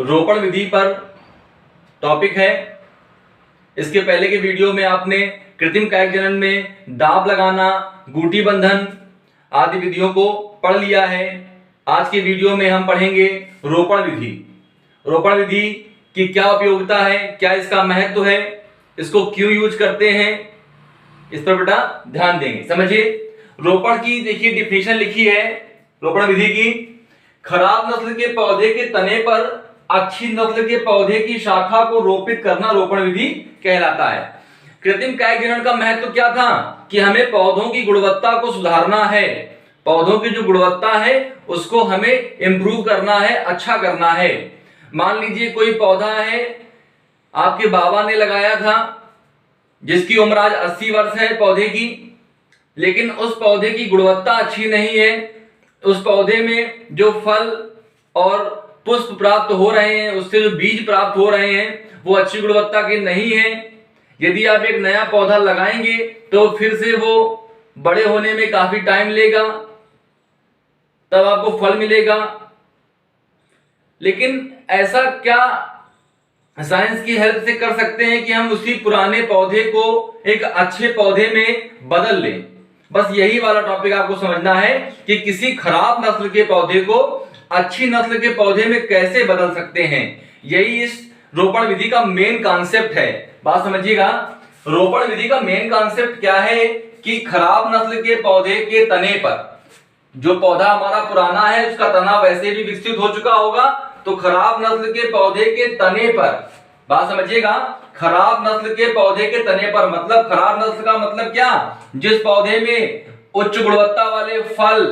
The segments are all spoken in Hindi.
रोपण विधि पर टॉपिक है। इसके पहले के वीडियो में आपने कृत्रिम कायिक जनन में दाब लगाना, गुटी बंधन आदि विधियों को पढ़ लिया है। आज के वीडियो में हम पढ़ेंगे रोपण विधि। रोपण विधि की क्या उपयोगिता है, क्या इसका महत्व है, इसको क्यों यूज करते हैं, इस पर बेटा ध्यान देंगे। समझिए, रोपण की देखिए डिफिनेशन लिखी है रोपण विधि की। खराब नस्ल के पौधे के तने पर अच्छी नस्ल के पौधे की शाखा को रोपित करना रोपण विधि कहलाता है। कृत्रिम कायिक जनन का महत्व क्या था कि हमें पौधों की गुणवत्ता को सुधारना है, पौधों की जो गुणवत्ता है उसको हमें इंप्रूव करना है, अच्छा करना है। मान लीजिए कोई पौधा है आपके बाबा ने लगाया था जिसकी उम्र आज 80 वर्ष है पौधे की, लेकिन उस पौधे की गुणवत्ता अच्छी नहीं है, उस पौधे में जो फल और पुष्प प्राप्त हो रहे हैं, उससे जो बीज प्राप्त हो रहे हैं वो अच्छी गुणवत्ता के नहीं है। यदि आप एक नया पौधा लगाएंगे तो फिर से वो बड़े होने में काफी टाइम लेगा, तब आपको फल मिलेगा। लेकिन ऐसा क्या साइंस की हेल्प से कर सकते हैं कि हम उसी पुराने पौधे को एक अच्छे पौधे में बदल लें? बस यही वाला टॉपिक आपको समझना है कि किसी खराब नस्ल के पौधे को अच्छी नस्ल के पौधे में कैसे बदल सकते हैं। यही इस रोपण विधि का मेन कॉन्सेप्ट है। बात समझिएगा, रोपण विधि का मेन कॉन्सेप्ट क्या है कि खराब नस्ल के पौधे के तने पर, जो पौधा हमारा पुराना है उसका तना वैसे भी विकसित हो चुका होगा, तो खराब नस्ल के पौधे के तने पर, बात समझिएगा, खराब नस्ल के पौधे के तने पर मतलब खराब नस्ल का मतलब क्या, जिस पौधे में उच्च गुणवत्ता वाले फल,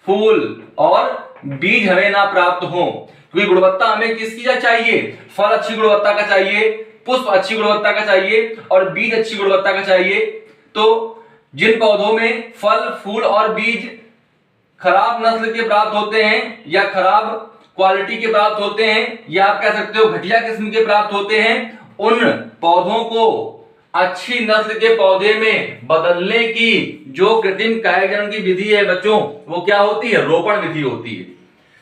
फूल और बीज हमें ना प्राप्त हो। क्योंकि गुणवत्ता हमें किसकी चाहिए, फल अच्छी गुणवत्ता का चाहिए, पुष्प अच्छी गुणवत्ता का चाहिए और बीज अच्छी गुणवत्ता का चाहिए। तो जिन पौधों में फल, फूल और बीज खराब नस्ल के प्राप्त होते हैं या खराब क्वालिटी के प्राप्त होते हैं या आप कह सकते हो घटिया किस्म के प्राप्त होते हैं, उन पौधों को अच्छी नस्ल के पौधे में बदलने की जो कृत्रिम कायिक जनन की विधि है बच्चों, वो क्या होती है, रोपण विधि होती है।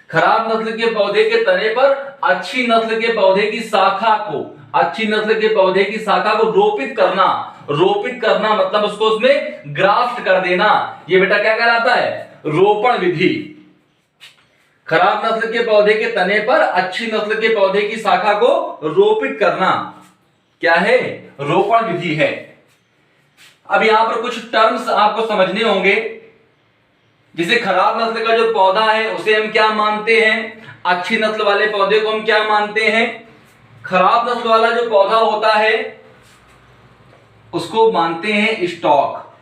खराब नस्ल के पौधे के तने पर अच्छी नस्ल के पौधे की शाखा को, अच्छी नस्ल के पौधे की शाखा को रोपित करना। रोपित करना मतलब उसको उसमें ग्राफ्ट कर देना। ये बेटा क्या कहलाता है, रोपण विधि। खराब नस्ल के पौधे के तने पर अच्छी नस्ल के पौधे की शाखा को रोपित करना क्या है, रोपण विधि है। अब यहां पर कुछ टर्म्स आपको समझने होंगे। जिसे खराब नस्ल का जो पौधा है उसे हम क्या मानते हैं, अच्छी नस्ल वाले पौधे को हम क्या मानते हैं। खराब नस्ल वाला जो पौधा होता है उसको मानते हैं स्टॉक,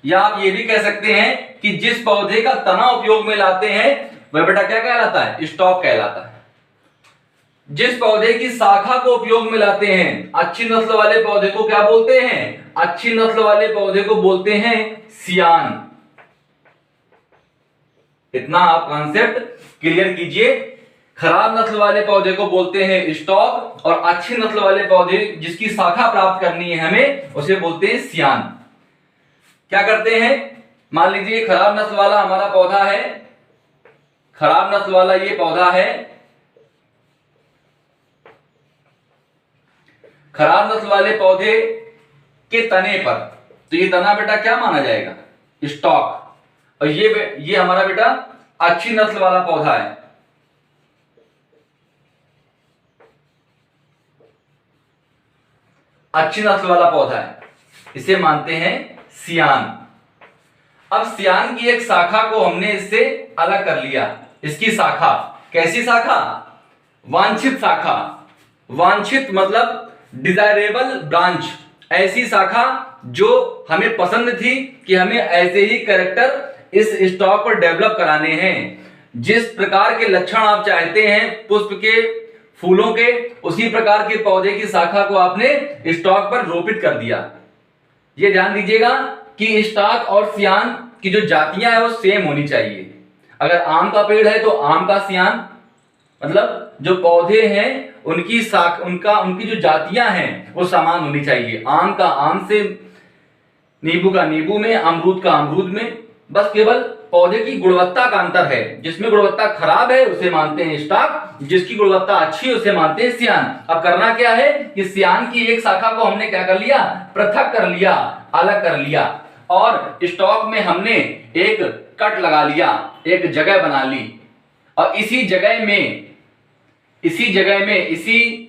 या आप ये भी कह सकते हैं कि जिस पौधे का तना उपयोग में लाते हैं वह बेटा क्या कहलाता है, स्टॉक कहलाता है। जिस पौधे की शाखा को उपयोग में लाते हैं, अच्छी नस्ल वाले पौधे को क्या बोलते हैं, अच्छी नस्ल वाले पौधे को बोलते हैं सियान। इतना आप कॉन्सेप्ट क्लियर कीजिए। खराब नस्ल वाले पौधे को बोलते हैं स्टॉक और अच्छी नस्ल वाले पौधे जिसकी शाखा प्राप्त करनी है हमें, उसे बोलते हैं सियान। क्या करते हैं, मान लीजिए खराब नस्ल वाला हमारा पौधा है, खराब नस्ल वाला ये पौधा है। खराब नस्ल वाले पौधे के तने पर, तो ये तना बेटा क्या माना जाएगा, स्टॉक। और ये हमारा बेटा अच्छी नस्ल वाला पौधा है। अच्छी नस्ल वाला पौधा है, इसे मानते हैं सियान। अब सियान की एक शाखा को हमने इससे अलग कर लिया। इसकी शाखा, कैसी शाखा, वांछित शाखा। वांछित मतलब डिजायरेबल ब्रांच, ऐसी शाखा जो हमें पसंद थी कि हमें ऐसे ही कैरेक्टर इस स्टॉक पर डेवलप कराने हैं। जिस प्रकार के लक्षण आप चाहते हैं पुष्प के, फूलों के, उसी प्रकार के पौधे की शाखा को आपने स्टॉक पर रोपित कर दिया। ये ध्यान दीजिएगा कि स्टॉक और सियान की जो जातियां है वो सेम होनी चाहिए। अगर आम का पेड़ है तो आम का सियान, मतलब जो पौधे हैं उनकी उनकी जो जातियां हैं वो समान होनी चाहिए। आम का आम से, नींबू का नींबू में, अमरूद का अमरूद में, बस केवल पौधे की गुणवत्ता का अंतर है। जिसमें गुणवत्ता खराब है उसे मानते हैं स्टॉक, जिसकी गुणवत्ता अच्छी है उसे मानते हैं सियान। अब करना क्या है कि सियान की एक शाखा को हमने क्या कर लिया, पृथक कर लिया, अलग कर लिया, और स्टॉक में हमने एक कट लगा लिया, एक जगह बना ली, और इसी जगह में इसी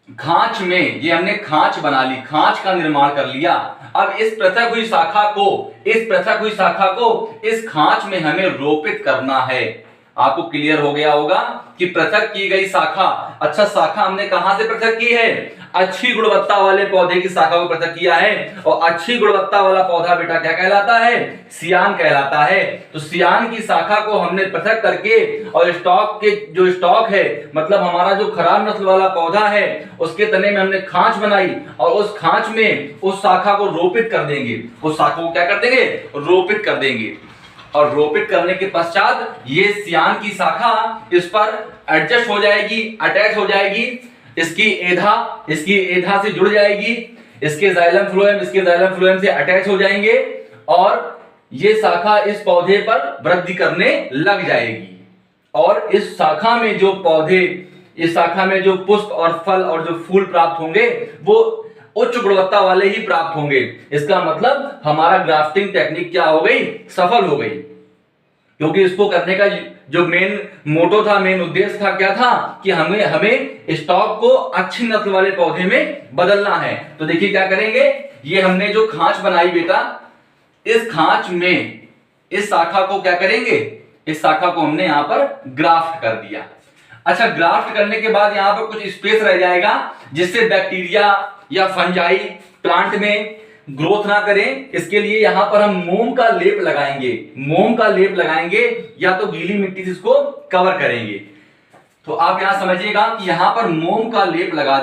खांच में ये हमने खांच बना ली, खांच का निर्माण कर लिया। अब इस पृथक हुई शाखा को इस खांच में हमें रोपित करना है। आपको क्लियर हो गया होगा कि पृथक की गई शाखा, अच्छा शाखा हमने कहां से पृथक की है, अच्छी गुणवत्ता वाले पौधे की शाखा को पृथक किया है, और अच्छी गुणवत्ता वाला पौधा बेटा क्या कहलाता है, सियान कहलाता है। तो सियान की शाखा को हमने पृथक करके, और स्टॉक है मतलब हमारा जो खराब नस्ल वाला पौधा है, उसके तने में हमने खांच बनाई, और उस खांच में उस शाखा को रोपित कर देंगे, उस शाखा को क्या कर देंगे, रोपित कर देंगे। और रोपित करने के पश्चात ये सियान की शाखा इस पर एडजस्ट हो जाएगी, अटैच हो जाएगी, इसकी एधा से जुड़ जाएगी, इसके जाइलम फ्लोएम से अटैच हो जाएंगे, और ये शाखा इस पौधे पर वृद्धि करने लग जाएगी। और इस शाखा में जो पुष्प और फल और जो फूल प्राप्त होंगे वो उच्च गुणवत्ता वाले ही प्राप्त होंगे। इसका मतलब हमारा ग्राफ्टिंग टेक्निक क्या हो गई, सफल हो गई, क्योंकि इसको करने का जो मेन मोटो था, मेन उद्देश्य था, क्या था कि हमें स्टॉक को अच्छी नस्ल वाले पौधे में बदलना है। तो देखिए क्या करेंगे, ये हमने जो खांच बनाई बेटा, इस खांच में इस शाखा को क्या करेंगे, इस शाखा को हमने यहां पर ग्राफ्ट कर दिया। अच्छा, ग्राफ्ट करने के बाद यहां पर कुछ स्पेस रह जाएगा जिससे बैक्टीरिया या फंजाई प्लांट में ग्रोथ ना करें। इसके लिए यहां पर हम मोम का लेप लगाएंगे या तो गीली मिट्टी से इसको कवर करेंगे। तो आप यहां समझिएगा कि यहां पर मोम का लेप लगा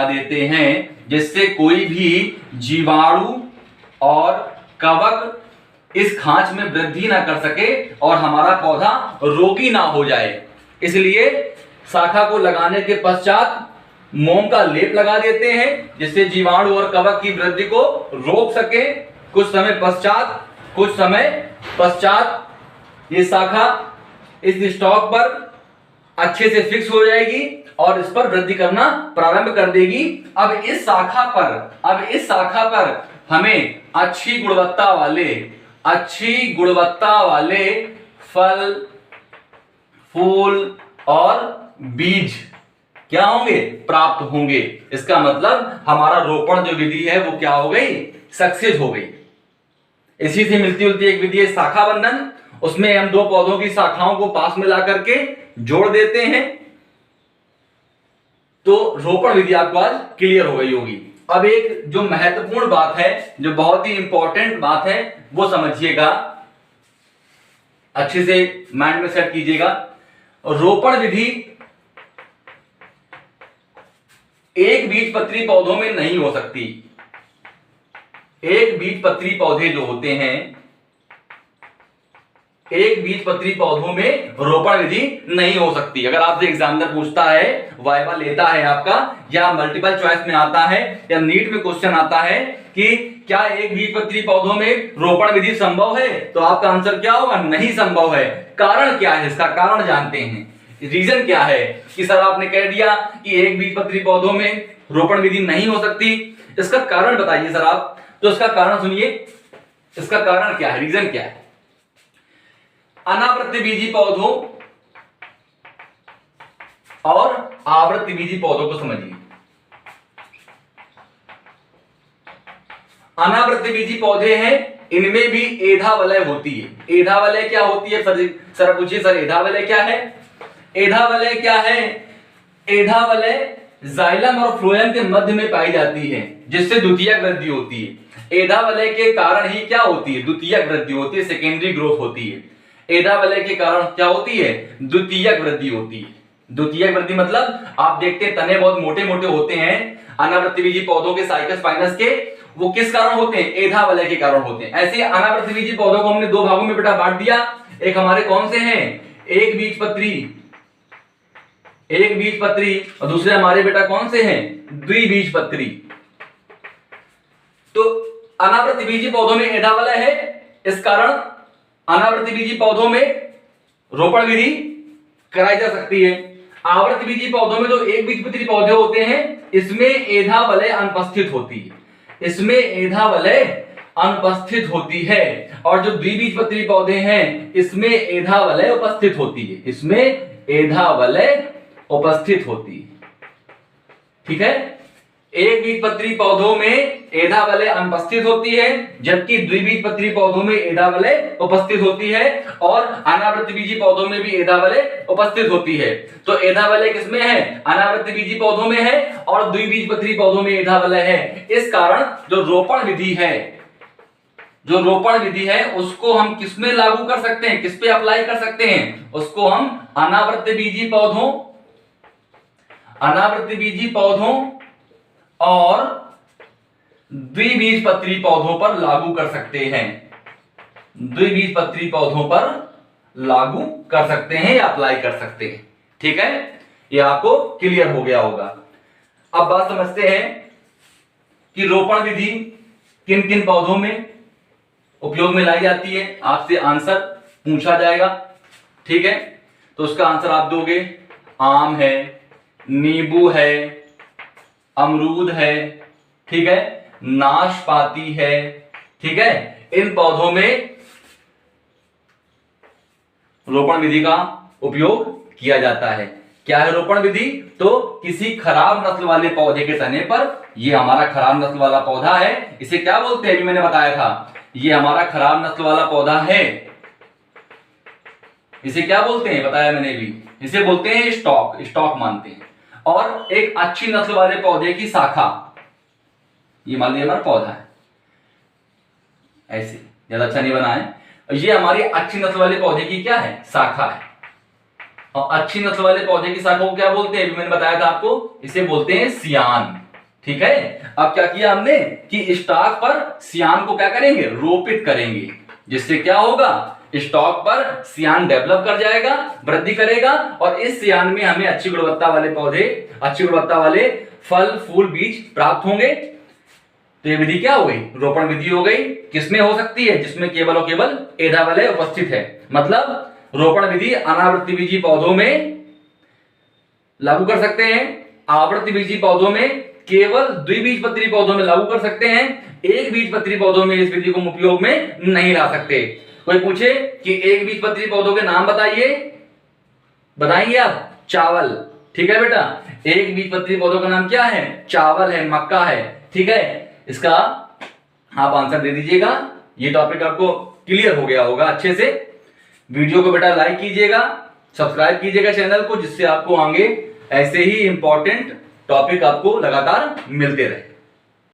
देते हैं, जिससे कोई भी जीवाणु और कवक इस खांच में वृद्धि ना कर सके और हमारा पौधा रोगी ना हो जाए। इसलिए शाखा को लगाने के पश्चात मोम का लेप लगा देते हैं, जिससे जीवाणु और कवक की वृद्धि को रोक सके। कुछ समय पश्चात ये शाखा इस स्टॉक पर अच्छे से फिक्स हो जाएगी और इस पर वृद्धि करना प्रारंभ कर देगी। अब इस शाखा पर हमें अच्छी गुणवत्ता वाले फल, फूल और बीज क्या होंगे, प्राप्त होंगे। इसका मतलब हमारा रोपण जो विधि है वो क्या हो गई, सक्सेस हो गई। इसी से मिलती जुलती एक विधि है शाखा बंधन। उसमें हम दो पौधों की शाखाओं को पास में ला करके जोड़ देते हैं। तो रोपण विधि आपको आज क्लियर हो गई होगी। अब एक जो महत्वपूर्ण बात है, जो बहुत ही इंपॉर्टेंट बात है, वो समझिएगा, अच्छे से माइंड में सेट कीजिएगा। रोपण विधि एक बीजपत्री पौधों में नहीं हो सकती। एक बीजपत्री पौधे जो होते हैं, एक बीजपत्री पौधों में रोपण विधि नहीं हो सकती। अगर आपसे एग्जामिनर पूछता है, वाइवा लेता है आपका, या मल्टीपल चॉइस में आता है, या नीट में क्वेश्चन आता है कि क्या एक बीजपत्री पौधों में रोपण विधि संभव है, तो आपका आंसर क्या होगा, नहीं संभव है। कारण क्या है, इसका कारण जानते हैं। रीजन क्या है कि सर आपने कह दिया कि एक बीजपत्री पौधों में रोपण विधि नहीं हो सकती, इसका कारण बताइए सर आप। तो इसका कारण सुनिए, इसका कारण क्या है, रीजन क्या है। अनावृत्तिबीजी पौधों और आवृत्तिबीजी पौधों को समझिए। अनावृत्तिबीजी पौधे हैं, इनमें भी एधा वलय होती है। एधा वलय क्या होती है सर पूछिए, सर एधा वलय क्या है। एधा वलय क्या है, एधा वलय जाइलम और फ्लोएम के मध्य में पाई जाती है, जिससे द्वितीयक वृद्धि होती है। एधा वलय के कारण ही क्या होती है, द्वितीयक वृद्धि होती है, सेकेंडरी ग्रोथ होती है। एधा वलय के कारण क्या होती है, द्वितीयक वृद्धि होती है। द्वितीयक वृद्धि मतलब आप देखते हैं तने बहुत मोटे मोटे होते हैं अनावृत्तिबीजी पौधों के, साइकस फाइनस के, वो किस कारण होते हैं, एधा वलय के कारण होते हैं। ऐसे अनावृत्तिबीजी पौधों को हमने दो भागों में बेटा बांट दिया। एक हमारे कौन से हैं, एक बीजपत्री और दूसरे हमारे बेटा कौन से हैं, द्विबीजपत्री। तो अनावृतबीजी पौधों में एधा वलय है, इस कारण अनावृतबीजी पौधों में रोपण विधि कराई जा सकती है। आवृतबीजी पौधों में जो एक बीजपत्री पौधे होते हैं इसमें एधा वलय अनुपस्थित होती है, इसमें एधा वलय अनुपस्थित होती है, और जो द्विबीजपत्री पौधे हैं इसमें एधा वलय उपस्थित होती है, इसमें एधा वलय उपस्थित होती है। ठीक है, एक बीजपत्री पौधों में एधा वलय अनुपस्थित होती है, जबकि द्विबीजपत्री पौधों में एधा वलय उपस्थित होती है, और अनावृतबीजी पौधों में भी एधा वलय उपस्थित होती है। तो एधा वलय किसमें है? अनावृतबीजी पौधों में है, और द्विबीजपत्री पौधों में एधा वलय है। इस कारण जो रोपण विधि है, जो रोपण विधि है उसको हम किसमें लागू कर सकते हैं, किस पे अप्लाई कर सकते हैं? उसको हम अनावृतबीजी पौधों और द्विबीजपत्री पौधों पर लागू कर सकते हैं, द्विबीजपत्री पौधों पर लागू कर सकते हैं या अप्लाई कर सकते हैं। ठीक है, ये आपको क्लियर हो गया होगा। अब बात समझते हैं कि रोपण विधि किन किन पौधों में उपयोग में लाई जाती है। आपसे आंसर पूछा जाएगा, ठीक है, तो उसका आंसर आप दोगे। आम है, नींबू है, अमरूद है, ठीक है, नाशपाती है, ठीक है, इन पौधों में रोपण विधि का उपयोग किया जाता है। क्या है रोपण विधि? तो किसी खराब नस्ल वाले पौधे के तने पर, ये हमारा खराब नस्ल वाला पौधा है, इसे क्या बोलते हैं? अभी मैंने बताया था, ये हमारा खराब नस्ल वाला पौधा है, इसे क्या बोलते हैं बताया मैंने भी, इसे बोलते हैं स्टॉक, स्टॉक मानते हैं। और एक अच्छी नस्ल वाले पौधे की शाखा, ये मान लीजिए हमारा पौधा है, ऐसे ज्यादा अच्छा नहीं बना है, ये हमारी अच्छी नस्ल वाले पौधे की क्या है? शाखा है। और अच्छी नस्ल वाले पौधे की शाखा को क्या बोलते हैं? मैंने बताया था आपको, इसे बोलते हैं सियान। ठीक है, अब क्या किया हमने कि स्टॉक पर सियान को क्या करेंगे? रोपित करेंगे, जिससे क्या होगा? स्टॉक पर सियान डेवलप कर जाएगा, वृद्धि करेगा, और इस सियान में हमें अच्छी गुणवत्ता वाले पौधे, अच्छी गुणवत्ता वाले फल, फूल, बीज प्राप्त होंगे। तो ये विधि क्या हो गई? रोपण विधि हो गई। किसमें हो सकती है? जिसमें केवल और केवल एधा वलय उपस्थित है। मतलब रोपण विधि अनावृतबीजी पौधों में लागू कर सकते हैं, आवृतबीजी पौधों में, केवल द्विबीजपत्री पौधों में लागू कर सकते हैं, एक बीजपत्री पौधों में इस विधि को उपयोग में नहीं ला सकते। कोई पूछे कि एक बीजपत्री पौधों के नाम बताइए, बताएंगे आप? चावल। ठीक है बेटा, एक बीजपत्री पौधों का नाम क्या है? चावल है, मक्का है। ठीक है, इसका आप आंसर दे दीजिएगा। ये टॉपिक आपको क्लियर हो गया होगा अच्छे से। वीडियो को बेटा लाइक कीजिएगा, सब्सक्राइब कीजिएगा चैनल को, जिससे आपको आगे ऐसे ही इंपॉर्टेंट टॉपिक आपको लगातार मिलते रहे।